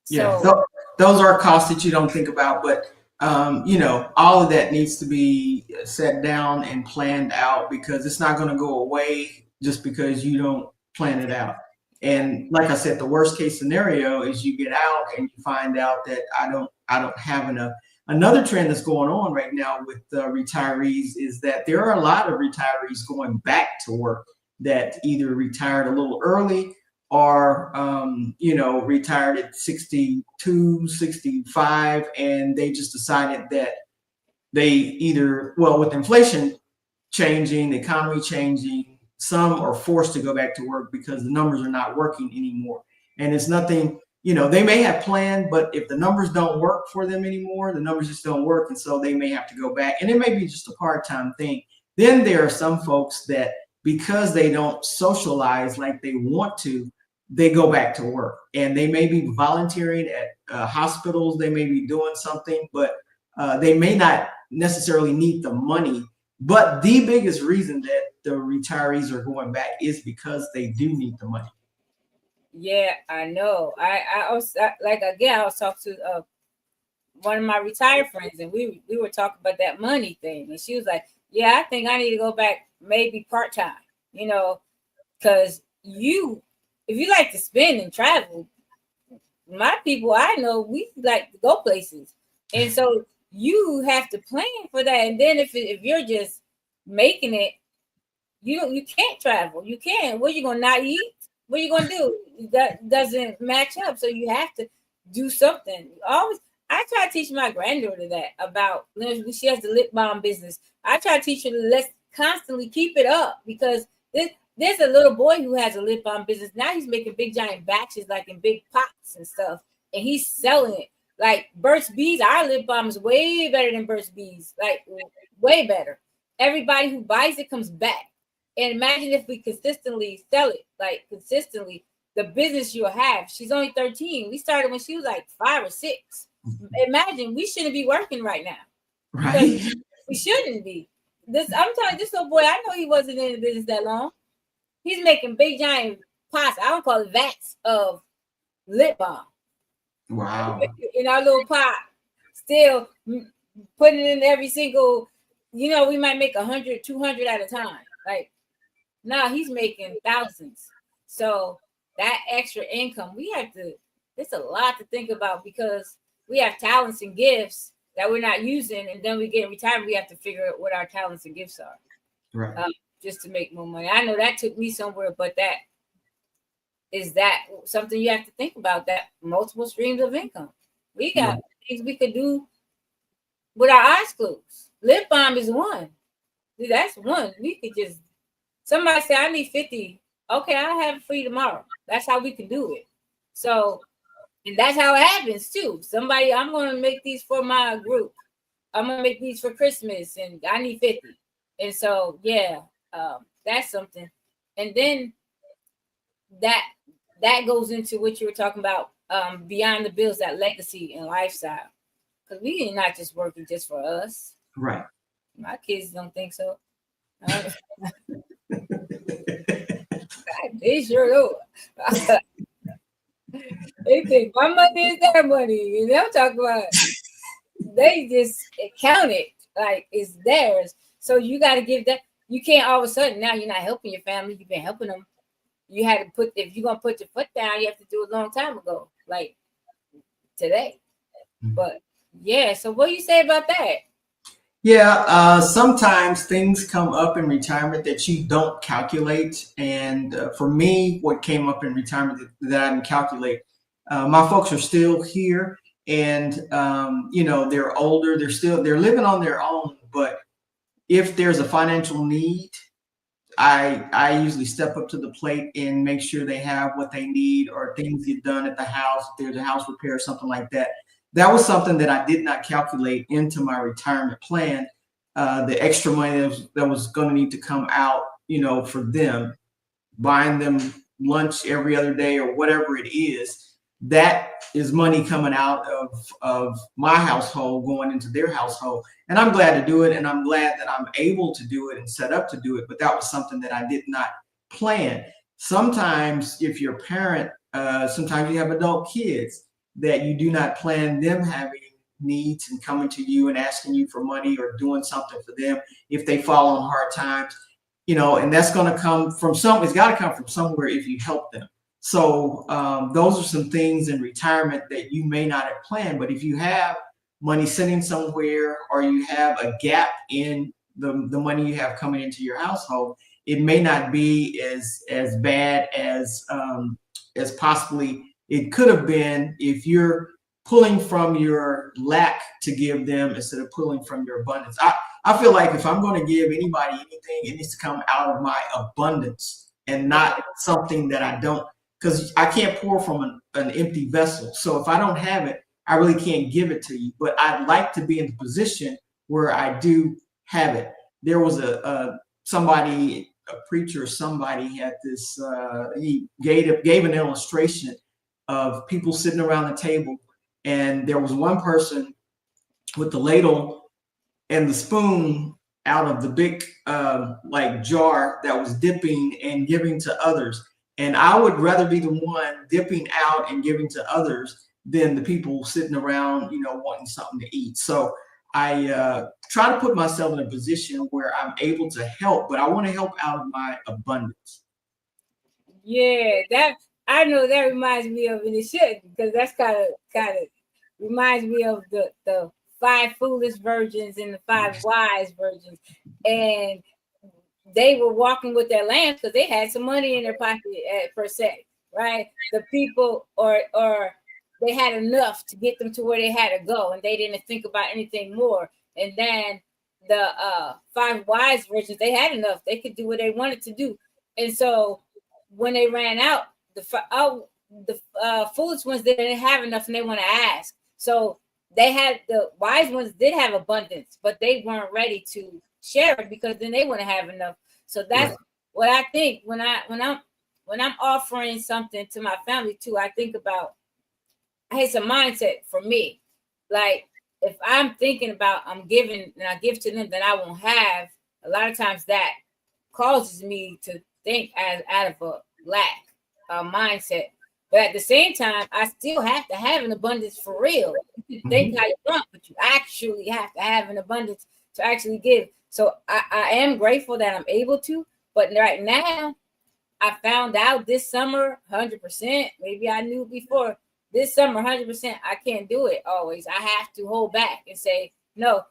So those are costs that you don't think about, but all of that needs to be set down and planned out, because it's not going to go away just because you don't plan it out. And like I said, the worst case scenario is you get out and you find out that I don't have enough. Another trend that's going on right now with retirees is that there are a lot of retirees going back to work that either retired a little early or retired at 62, 65, and they just decided that they either, with inflation changing, the economy changing, some are forced to go back to work because the numbers are not working anymore. And it's nothing, they may have planned, but if the numbers don't work for them anymore, the numbers just don't work. And so they may have to go back, and it may be just a part-time thing. Then there are some folks that, because they don't socialize like they want to, they go back to work, and they may be volunteering at hospitals. They may be doing something, but they may not necessarily need the money. But the biggest reason that the retirees are going back is because they do need the money. Yeah, I know. I was talking to one of my retired friends, and we were talking about that money thing, and she was like, "Yeah, I think I need to go back, maybe part-time, because if you like to spend and travel, my people I know, we like to go places, and so you have to plan for that. And then if you're just making it, you can't travel. You can't. What are you gonna not eat? What are you gonna do? That doesn't match up. So you have to do something. Always, I try to teach my granddaughter that about. She has the lip balm business. I try to teach her to let's constantly keep it up because there's a little boy who has a lip balm business. Now he's making big giant batches, like in big pots and stuff, and he's selling it. Like Burt's Bees, our lip balm is way better than Burt's Bees, like way better. Everybody who buys it comes back. And imagine if we consistently sell it, like consistently, the business you'll have. She's only 13. We started when she was like 5 or 6. Imagine we shouldn't be working right now. Right. We shouldn't be. I'm telling you, this little boy, I know he wasn't in the business that long. He's making big giant pots. I don't call it vats of lip balm. Wow. In our little pot, still putting it in every single, we might make 100, 200 at a time. Like, now he's making thousands. So that extra income, it's a lot to think about because we have talents and gifts that we're not using. And then we get in retirement, we have to figure out what our talents and gifts are. Right. Just to make more money. I know that took me somewhere, but is that something you have to think about, that multiple streams of income. We got things we could do with our eyes closed. Lip balm is one. That's one. We could just, somebody say, I need 50. Okay, I'll have it for you tomorrow. That's how we can do it. So, and that's how it happens too. Somebody, I'm going to make these for my group. I'm going to make these for Christmas and I need 50. And so, that's something. And then that goes into what you were talking about, beyond the bills, that legacy and lifestyle. Because we are not just working just for us. Right. My kids don't think so. They sure do. They think my money is their money. And they'll talk about they just count it like it's theirs. So you got to give that. You can't all of a sudden, now you're not helping your family. You've been helping them. You had to if you're going to put your foot down, you have to do it a long time ago, like today. But so what do you say about that? Yeah, sometimes things come up in retirement that you don't calculate. And for me, what came up in retirement that I didn't calculate, my folks are still here and, they're older, they're living on their own. But if there's a financial need, I usually step up to the plate and make sure they have what they need or things get done at the house. If there's a house repair or something like that. That was something that I did not calculate into my retirement plan. The extra money that was going to need to come out, for them, buying them lunch every other day or whatever it is, that is money coming out of my household going into their household. And I'm glad to do it. And I'm glad that I'm able to do it and set up to do it. But that was something that I did not plan. Sometimes if you're a parent, sometimes you have adult kids that you do not plan them having needs and coming to you and asking you for money or doing something for them if they fall on hard times, and that's going to come from it's got to come from somewhere if you help them. So those are some things in retirement that you may not have planned, but if you have money sitting somewhere or you have a gap in the money you have coming into your household, it may not be as bad as possibly it could have been if you're pulling from your lack to give them instead of pulling from your abundance. I feel like if I'm going to give anybody anything, it needs to come out of my abundance and not something that I don't, because I can't pour from an empty vessel. So if I don't have it, I really can't give it to you. But I'd like to be in the position where I do have it. There was a preacher or somebody had this, he gave an illustration of people sitting around the table, and there was one person with the ladle and the spoon out of the big jar that was dipping and giving to others. And I would rather be the one dipping out and giving to others than the people sitting around, wanting something to eat. So I try to put myself in a position where I'm able to help, but I want to help out of my abundance. Yeah, I know that reminds me of, and it should, because that's kind of reminds me of the 5 foolish virgins and the 5 wise virgins. And they were walking with their lambs because they had some money in their pocket per se, right? The people or they had enough to get them to where they had to go, and they didn't think about anything more. And then the 5 wise virgins, they had enough; they could do what they wanted to do. And so when they ran out, the foolish ones didn't have enough, and they want to ask. So they had the wise ones did have abundance, but they weren't ready to share it because then they wouldn't have enough. So that's what I think when I'm offering something to my family too. I think about it's a mindset for me. Like if I'm thinking about I'm giving and I give to them, then I won't have. A lot of times that causes me to think as out of a lack mindset. But at the same time, I still have to have an abundance for real. You can think how you want, but you actually have to have an abundance to actually give. So I am grateful that I'm able to. But right now, I found out this summer, 100%. Maybe I knew before. This summer, 100%. I can't do it always. I have to hold back and say no,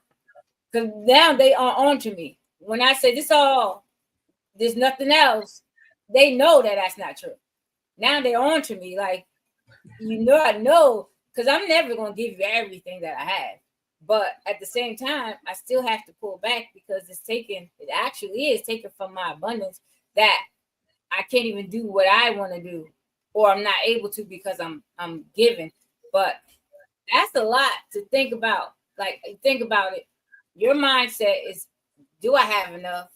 because now they are on to me. When I say this all, there's nothing else. They know that that's not true. Now they're on to me like, I know, because I'm never going to give you everything that I have. But at the same time, I still have to pull back because it actually is taken from my abundance that I can't even do what I want to do, or I'm not able to because I'm giving. But that's a lot to think about. Like, think about it. Your mindset is, do I have enough?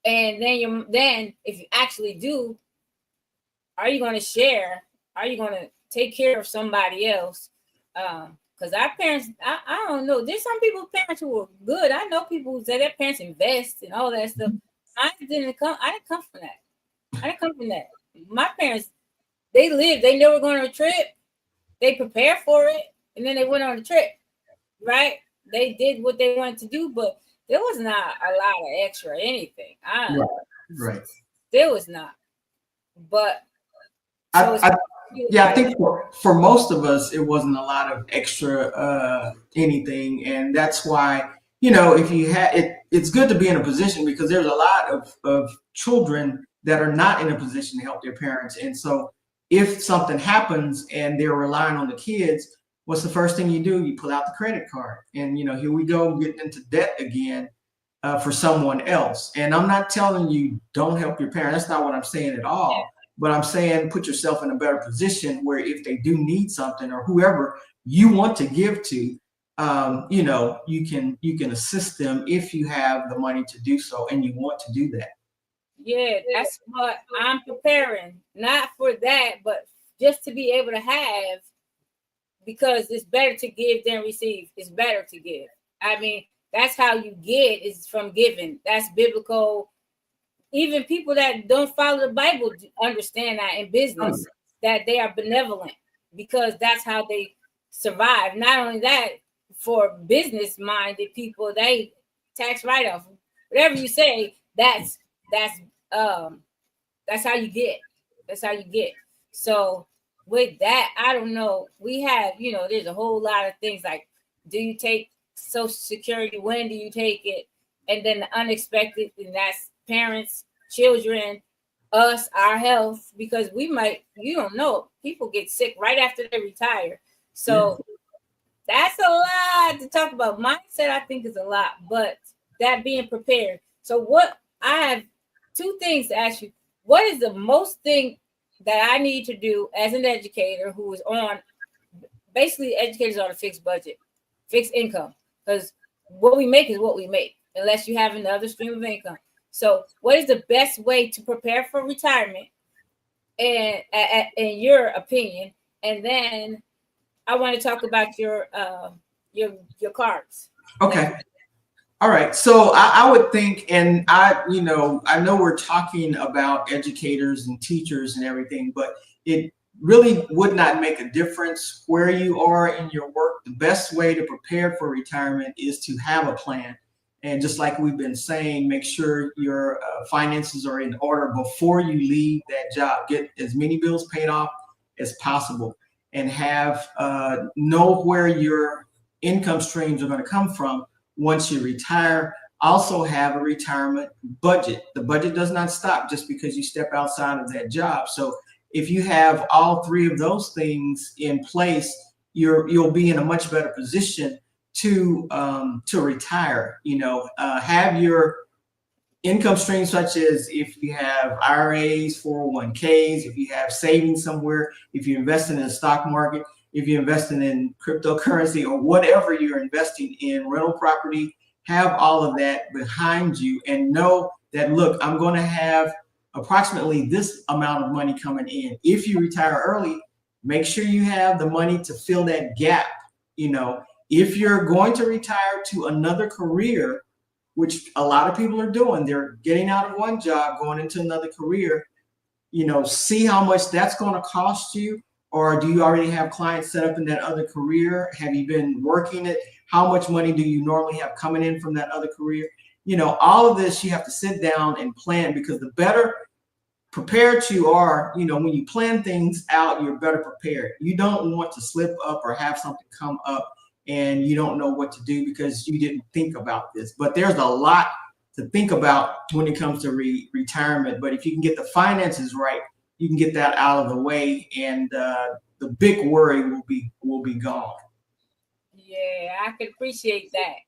And then if you actually do, are you going to share? Are you going to take care of somebody else? Because our parents, I don't know. There's some people's parents who are good. I know people who say their parents invest and all that stuff. I didn't come from that. My parents, they lived. They never going on a trip. They prepared for it, and then they went on a trip. Right? They did what they wanted to do, but there was not a lot of extra anything. Right. There was not. But I think for most of us, it wasn't a lot of extra anything. And that's why, if you had it, it's good to be in a position because there's a lot of children that are not in a position to help their parents. And so if something happens and they're relying on the kids, what's the first thing you do? You pull out the credit card and, here we go getting into debt again for someone else. And I'm not telling you don't help your parents. That's not what I'm saying at all. But I'm saying put yourself in a better position where if they do need something or whoever you want to give to, you can assist them if you have the money to do so and you want to do that. Yeah, that's what I'm preparing. Not for that, but just to be able to have, because it's better to give than receive. It's better to give. I mean, that's how you get is from giving. That's biblical. Even people that don't follow the Bible understand that in business, that they are benevolent because that's how they survive. Not only that, for business-minded people, they tax write-off. Whatever you say, that's how you get. That's how you get. So with that, I don't know. We have, there's a whole lot of things like, do you take Social Security? When do you take it? And then the unexpected, and that's parents, children, us, our health, because you don't know, people get sick right after they retire. So that's a lot to talk about. Mindset, I think, is a lot, but that being prepared. So I have 2 things to ask you. What is the most thing that I need to do as an educator who is basically educators on a fixed budget, fixed income? Because what we make is what we make, unless you have another stream of income. So what is the best way to prepare for retirement and in your opinion? And then I want to talk about your cards. Okay. All right. So I would think, and I know we're talking about educators and teachers and everything, but it really would not make a difference where you are in your work. The best way to prepare for retirement is to have a plan. And just like we've been saying, make sure your finances are in order before you leave that job. Get as many bills paid off as possible and know where your income streams are going to come from once you retire. also have a retirement budget. The budget does not stop just because you step outside of that job. So if you have all three of those things in place, you'll be in a much better position to retire. Have your income streams, such as if you have IRAs, 401ks, if you have savings somewhere, if you're investing in the stock market, if you're investing in cryptocurrency or whatever you're investing in, rental property, have all of that behind you and know that, look, I'm going to have approximately this amount of money coming in. If you retire early, make sure you have the money to fill that gap. If you're going to retire to another career, which a lot of people are doing, they're getting out of one job, going into another career, see how much that's going to cost you. Or do you already have clients set up in that other career? Have you been working it? How much money do you normally have coming in from that other career? All of this, you have to sit down and plan, because the better prepared you are, when you plan things out, you're better prepared. You don't want to slip up or have something come up and you don't know what to do because you didn't think about this. But there's a lot to think about when it comes to retirement. But if you can get the finances right, you can get that out of the way, and the big worry will be gone. Yeah, I can appreciate that.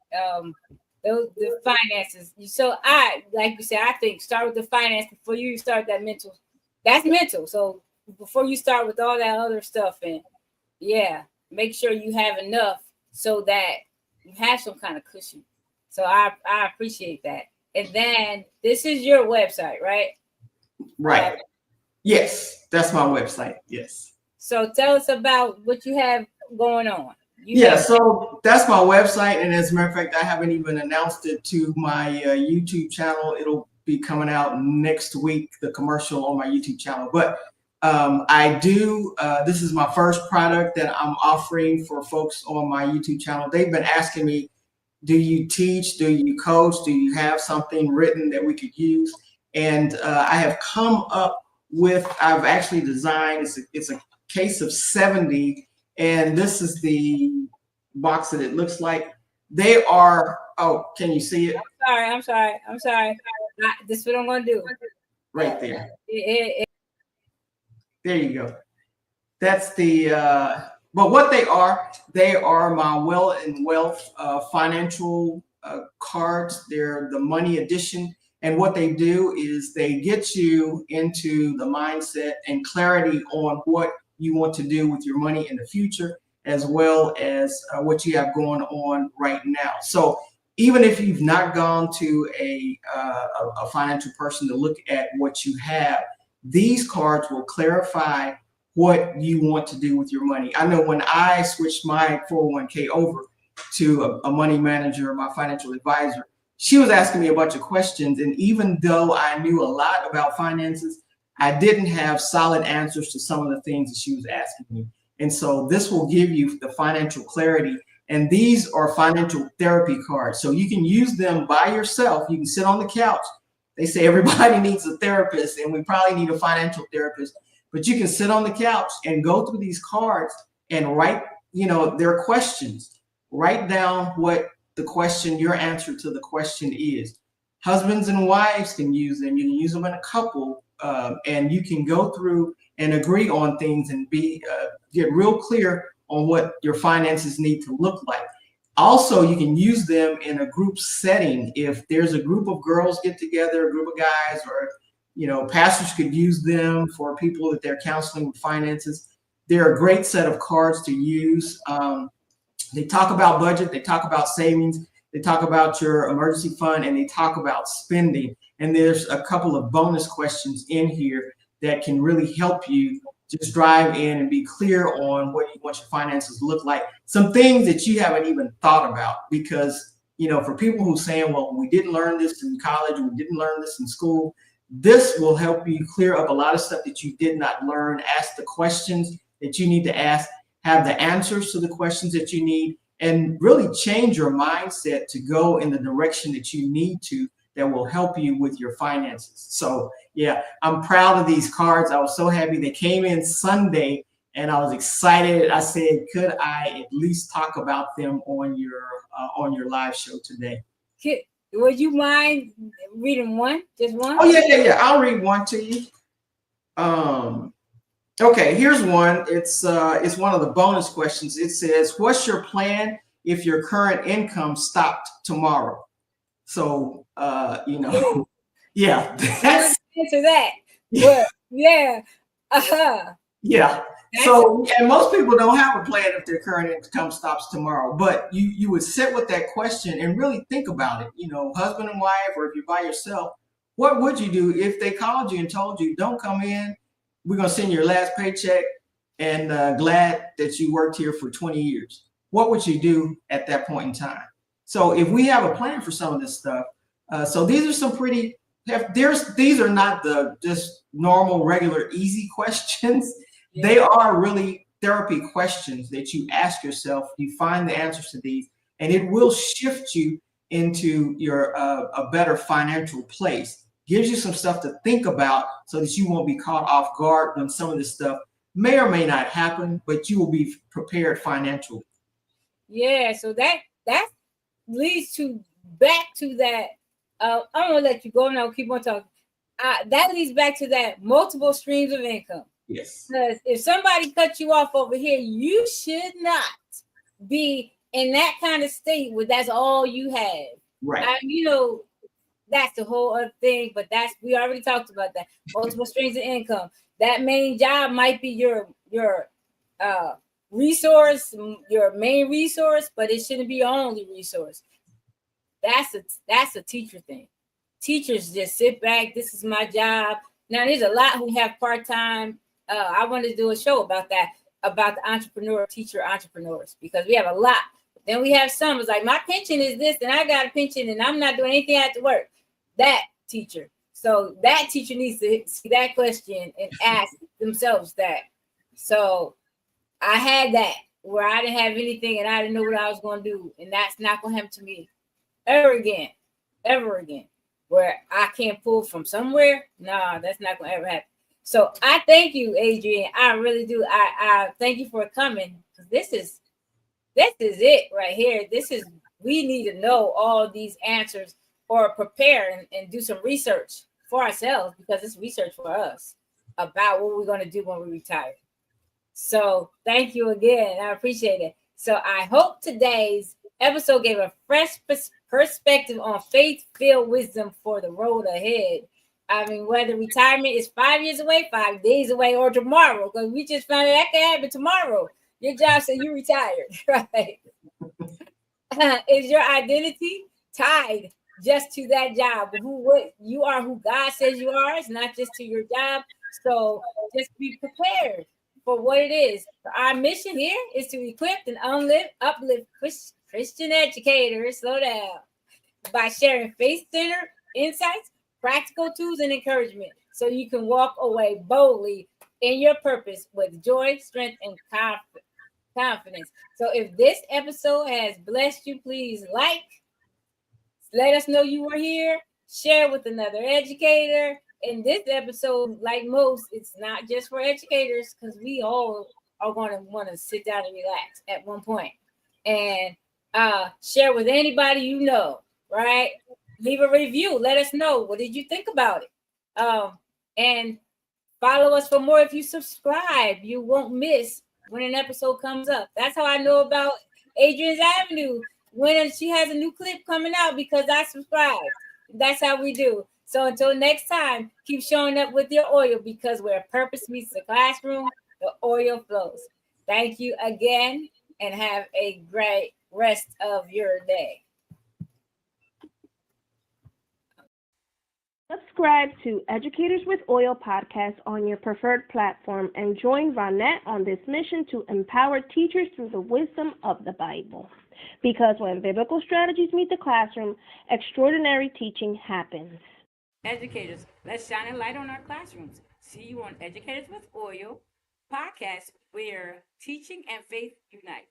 The finances. So like you said, I think start with the finance before you start that mental. That's mental. So before you start with all that other stuff, and make sure you have enough so that you have some kind of cushion. So I appreciate that. And then this is your website, right? Right. Yes, that's my website. Yes. So tell us about what you have going on. So that's my website. And as a matter of fact, I haven't even announced it to my YouTube channel. It'll be coming out next week, the commercial on my YouTube channel. But I do, this is my first product that I'm offering for folks on my YouTube channel. They've been asking me, do you teach? Do you coach? Do you have something written that we could use? And I have come up with, I've actually designed, it's a case of 70, and this is the box that it looks like. They are, can you see it? I'm sorry. This is what I'm going to do. Right there. There you go. That's the, but what they are my wealth financial cards. They're the money edition. And what they do is they get you into the mindset and clarity on what you want to do with your money in the future, as well as what you have going on right now. So even if you've not gone to a financial person to look at what you have, these cards will clarify what you want to do with your money. I know when I switched my 401k over to a money manager, my financial advisor, she was asking me a bunch of questions. And even though I knew a lot about finances, I didn't have solid answers to some of the things that she was asking me. And so this will give you the financial clarity. And these are financial therapy cards. So you can use them by yourself. You can sit on the couch. They say everybody needs a therapist, and we probably need a financial therapist. But you can sit on the couch and go through these cards and write, their questions. Write down what the question, your answer to the question is. Husbands and wives can use them. You can use them in a couple, and you can go through and agree on things and get real clear on what your finances need to look like. Also, you can use them in a group setting. If there's a group of girls get together, a group of guys, or pastors could use them for people that they're counseling with finances. They're a great set of cards to use. They talk about budget, they talk about savings, they talk about your emergency fund, and they talk about spending. And there's a couple of bonus questions in here that can really help you just drive in and be clear on what you want your finances to look like. Some things that you haven't even thought about, because, for people who are saying, well, we didn't learn this in college, we didn't learn this in school, this will help you clear up a lot of stuff that you did not learn. Ask the questions that you need to ask, have the answers to the questions that you need, and really change your mindset to go in the direction that you need to, that will help you with your finances. So yeah, I'm proud of these cards. I was so happy they came in Sunday, and I was excited. I said, could I at least talk about them on your live show today? Would you mind reading one? Just one? Oh yeah. I'll read one to you. Okay, here's one. It's one of the bonus questions. It says, "What's your plan if your current income stopped tomorrow?" So, yeah, that's answer that. But yeah, yeah. So, and most people don't have a plan if their current income stops tomorrow. But you would sit with that question and really think about it. Husband and wife, or if you're by yourself, what would you do if they called you and told you, "Don't come in. We're gonna send your last paycheck, and glad that you worked here for 20 years." What would you do at that point in time? So if we have a plan for some of this stuff, so these are some pretty. These are not the just normal, regular, easy questions. Yeah. They are really therapy questions that you ask yourself. You find the answers to these, and it will shift you into your a better financial place. Gives you some stuff to think about so that you won't be caught off guard when some of this stuff may or may not happen, but you will be prepared financially. Yeah, so that leads back to that. I'm gonna let you go now. Keep on talking. That leads back to that multiple streams of income. Yes. Because if somebody cuts you off over here, you should not be in that kind of state where that's all you have. Right. That's the whole other thing, but we already talked about that. Multiple streams of income. That main job might be your resource, your main resource, but it shouldn't be your only resource. That's a teacher thing. Teachers just sit back. This is my job. Now there's a lot who have part-time. I wanted to do a show about that, about the teacher entrepreneurs, because we have a lot. Then we have some. It's like, my pension is this, and I got a pension, and I'm not doing anything after work. That teacher. So that teacher needs to see that question and ask themselves that. So I had that where I didn't have anything and I didn't know what I was going to do. And that's not going to happen to me ever again. Where I can't pull from somewhere. No, that's not going to ever happen. So I thank you, Adrienne. I really do. I thank you for coming. This is it right here. We need to know all these answers, or prepare and do some research for ourselves, because it's research for us about what we're going to do when we retire. So thank you again. I appreciate it. So I hope today's episode gave a fresh perspective on faith-filled wisdom for the road ahead. I mean, whether retirement is 5 years away, 5 days away, or tomorrow, because we just found out that can happen tomorrow. Your job said you retired, right? Is your identity tied just to that job? What you are, who God says you are. It's not just to your job. So just be prepared for what it is. Our mission here is to equip and uplift Christian educators, slow down, by sharing faith-centered insights, practical tools, and encouragement, so you can walk away boldly in your purpose with joy, strength, and confidence. So if this episode has blessed you, please let us know you were here, share with another educator. In this episode, like most, it's not just for educators, because we all are going to want to sit down and relax at one point, and share with anybody you know, right? Leave a review. Let us know, what did you think about it? And follow us for more. If you subscribe, you won't miss when an episode comes up. That's how I know about Adrienne's Avenue when she has a new clip coming out, because I subscribe. That's how we do. So until next time, keep showing up with your oil, because where purpose meets the classroom, the oil flows. Thank you again, and have a great rest of your day. Subscribe to Educators with Oil podcast on your preferred platform, and join Ronnette on this mission to empower teachers through the wisdom of the Bible. Because when biblical strategies meet the classroom, extraordinary teaching happens. Educators, let's shine a light on our classrooms. See you on Educators with Oil podcast, where teaching and faith unite.